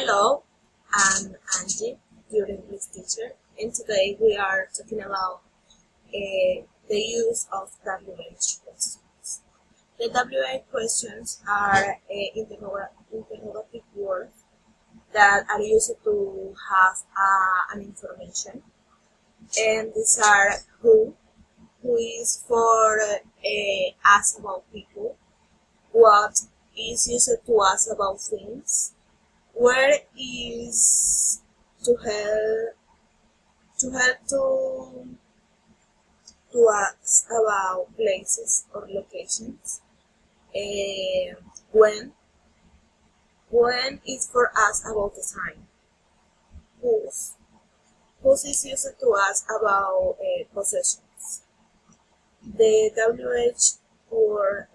Hello, I'm Angie, your English teacher, and today we are talking about the use of WH questions. The WH questions are interrogative words that are used to have an information, and these are who is for ask about people, what is used to ask about things, where is to help to ask about places or locations. When is for us about the time. Whose is used to ask about possessions. The WH for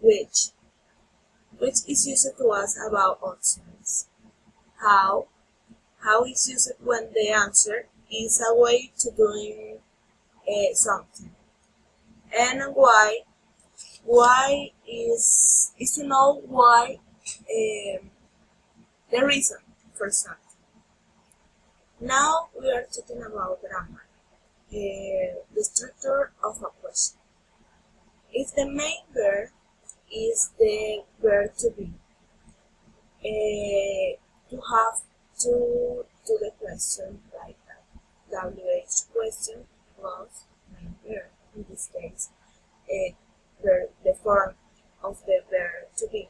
which is used to ask about options. How is used when the answer is a way to doing something. And why is to know why, the reason for something. Now we are talking about grammar, the structure of a question. If the main verb is the verb to be, to have to do the question like that. WH question plus main verb. In this case, the form of the verb to be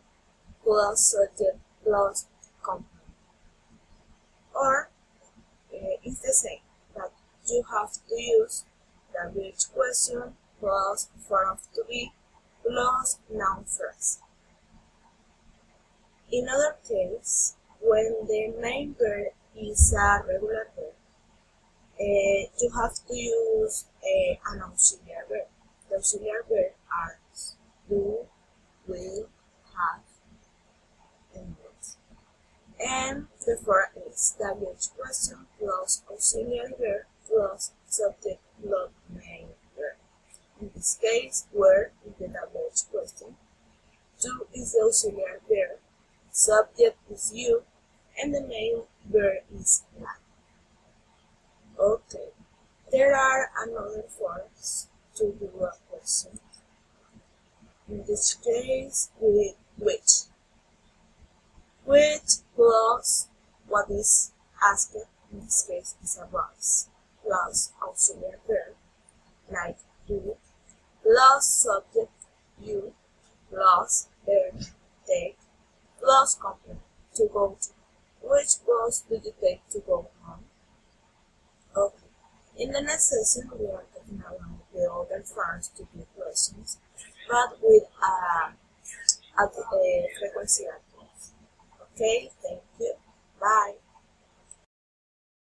plus subject plus complement. Or it's the same, but you have to use WH question plus form of to be plus noun phrase. In other case, when the main verb is a regular verb, you have to use an auxiliary verb. The auxiliary verb are do, will, have, and would. And the form is WH question plus auxiliary verb plus subject plus main verb. In this case, where is the WH question, do is the auxiliary verb, subject is you, and the main verb is that. Okay, there are another forms to do a question. In this case, with which plus what is asked, in this case is a was, plus auxiliary verb, like do, plus subject you, plus verb take, plus complement to go to. Which bus do you take to go home? Okay. In the next session, we are talking about the other forms to do questions, but with a frequency articles. Okay, thank you. Bye.